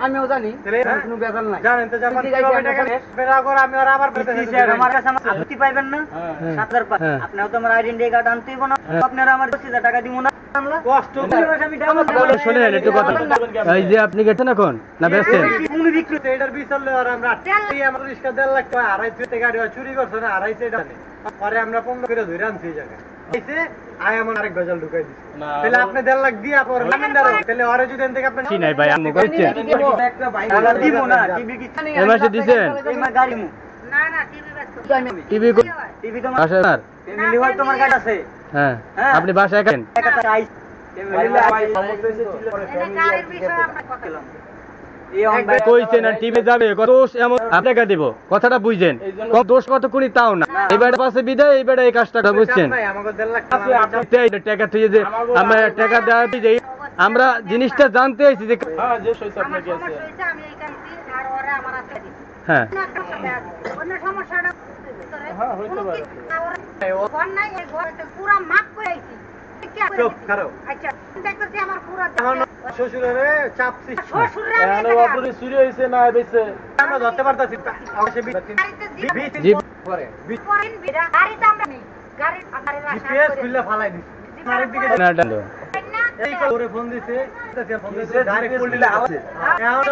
আমিও জানি কোনো ব্যাপার নাই। জানেন তো যখন বেরা করে আমি আর আবার আমার কাছে আপত্তি পাইবেন না ৭০০০ আপনিও তো আমার আইডেন্টি কার্ড আনতেই না আপনারা আমার ২০০০০ টাকা দিব না কষ্ট বলে শুনেন একটু কথা এই যে আপনি গেছেন এখন না বেচছেন উনি বিক্রি করতে এটার বিচারলে আর আমরা এই আমার রিস্কা ১.৫ লাখ টাকা আড়াইশো টাকা গাড়ি চুরি করছে না আড়াইশো এটা পরে আমরা ১৫ করে ধরে আনছি এই জায়গায় এসে আয় এমন আরেক গজাল ঢুকাই দিছি তাহলে আপনি ১.৫ লাখ দিয়ে আপনার নামেন দাঁড়াও তাহলে ওরে যদি এখান থেকে আপনি কি নাই ভাই আমি করছি একটা ভাই দিব না টিভি কি এই মাসে দিছেন এই মা গাড়ি মু না না টিভি ব্যস্ত টিভি টিভি তোমার বাসায় আর ফ্যামিলি হয় তোমার কাছে আছে হ্যাঁ আপনি বাসায় কেন একটা আইস এনে গাড়ির বিষয়ে আমরা কথা বললাম কইছেন আর টিভি যাবে কত এমন আপনাকে দেব কথাটা বুঝছেন কত দোষ কত কোনি তাও না এবারে পাশে বিদায় এবারে এই কাজটা বুঝছেন আমাকে ১.৫ লাখ আপনি টাকা তুই যে আমরা টাকা দেওয়া যে আমরা জিনিসটা জানতে আইছি যে আমার সমস্যা হয়েছে আমি এই কাজটি আর ওরা আমার আছে দিছি হ্যাঁ অন্য সমস্যাটা হ্যাঁ হইতে পারে কোন নাই এই ঘরতে পুরো মাপ করে আইছি চুপ করো আচ্ছা দেখতেছি আমার পুরো শ্বশুরের চাপ সৃষ্টি শ্বশুররা চুরি হয়েছে না বেঁচে আমরা ধরতে পারতাছি জি পরে পরেন বিড়া গাড়িতে আমরা নেই গাড়ি আমারে জিপিএস খুলে ফালাই দিছি আরেক দিকে না ডালো এই করে ফোন দিছে ফোন দিছে ডাইরেক্ট ফুল দিলে আছে এখন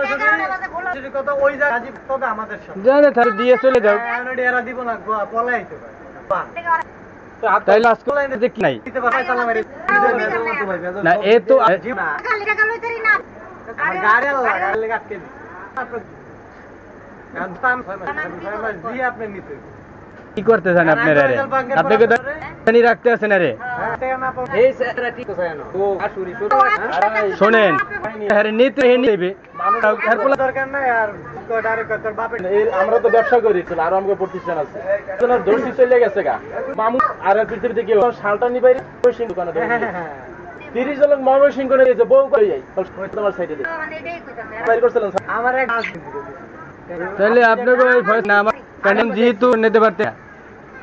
যদি কত ওই জায়গা রাজীব তবে আমাদের সাথে জানে তাহলে দিয়ে চলে যাও এখন এরা দিব না পলাইতে পারে তাই লাস্ট কোলাইন দেখি নাই দিতে পারে সালাম মেরে না এ তো খালি টাকা লইতেরি না গাড়ি গাড়ি আটকে দি এখন দিয়ে আপনি নিতে কি করতে চান আপনারা রে আপনাকে জানি রাখতে আছেন রে এই স্যাররা ঠিক আছে না ও আসুরি শুনেন আরে নিতে হে নেবে আর পোলা দরকার নাই আর ডাইরেক্ট তোর বাপের আমরা তো ব্যবসা করি আর আমাকে প্রতিষ্ঠান আছে তোমার দর্শি চলে গেছে গা মামু আর পৃথিবীতে কি শালটা নিবাই ময়মনসিং দোকানে 30 জন লোক ময়মনসিং করে দিয়েছে বউ করে যাই তোমার সাইডে দে মানে এটাই কইতাম বাইর করছিলেন আমার এক তাহলে আপনাকে ওই ভয়েস না আমার কারণ যেহেতু নিতে পারতে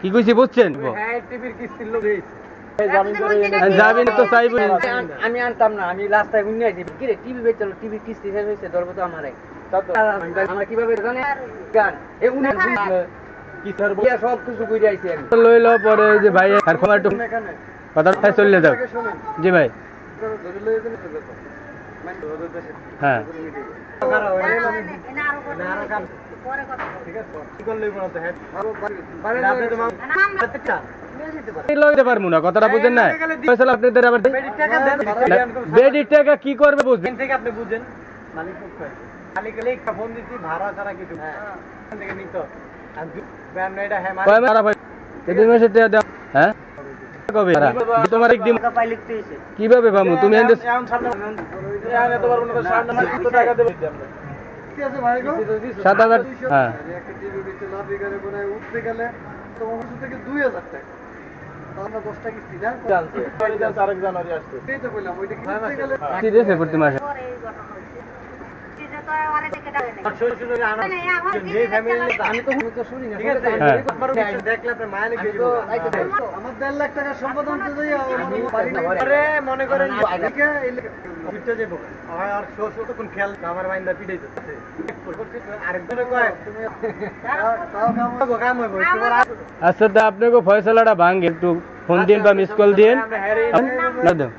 কি কইছি বুঝছেন হ্যাঁ টিভির কিস্তির লোক এই জামিন করে যাবেন তো চাইবো আমি আনতাম না আমি রাস্তায় উন্নয় দিবি কি রে টিভি বেচলো টিভি কিস্তি শেষ হয়েছে ধরবো তো আমারে আমরা কিভাবে জানে গান এ উনি কি স্যার বিয়া সব কিছু বুঝে আইছি আমি লই লো পরে যে ভাই আর ক্ষমা একটু কথা চলে যাও জি ভাই হ্যাঁ পরে কথা ঠিক আছে কি করলে বলো তো হ্যাঁ রাতে তোমার লইতে পারমু না কথাটা বুঝেন না ফয়সাল আপনাদের আবার টাকা দেন বেডি টাকা কি করবে বুঝবেন থেকে আপনি বুঝেন মালিক মালিক লেখ ফোন দিছি ভাড়া ছাড়া কিছু হ্যাঁ এখান থেকে নিত আর ব্যান এটা হ্যাঁ কয় মারা ভাই এই মাসে টাকা দাও হ্যাঁ কবে তোমার এক দিন টাকা পাই লিখতে হইছে কিভাবে পামু তুমি এন্ড এখন সামনে এত পারবো না 60 টাকা দেব আমরা কি আছে ভাই গো 7000 হ্যাঁ একটা টিভি বিচে লাভ করে বলে উঠতে গেলে তো ওখান থেকে 2000 টাকা আমরা 10 টাকা কিস্তি না জানছে আরেক জানুয়ারি আসছে এই তো বললাম ওইটা কিনতে গেলে কি দিয়েছে প্রতি মাসে পরে এই ঘটনা হইছে যে তো আরে থেকে ডালে নাই শ্বশুরের আনা যে ফ্যামিলি আমি তো শুনি না ঠিক আছে হ্যাঁ। দেখলে আপনি মায়া লিখে দিব আমার 1.5 লাখ টাকা সম্পদ আনতে যাই আরে মনে করেন এদিকে উঠতে যাব আর শ্বশুর তো কোন খেয়াল আমার মাইন্ডা পিটাইতে আরেকজনে কয় তুমি তাও কাম হইব আচ্ছা তো আপনাকে ফয়সালাটা ভাঙে একটু ফোন দিন বা মিস কল দিন না দাও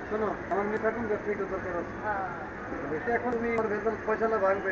শোনো আমার মেয়ে থাকুন ব্যবসায়িক দরকার আছে এখন তুমি আমার ভেতর পয়সাটা ভাঙবে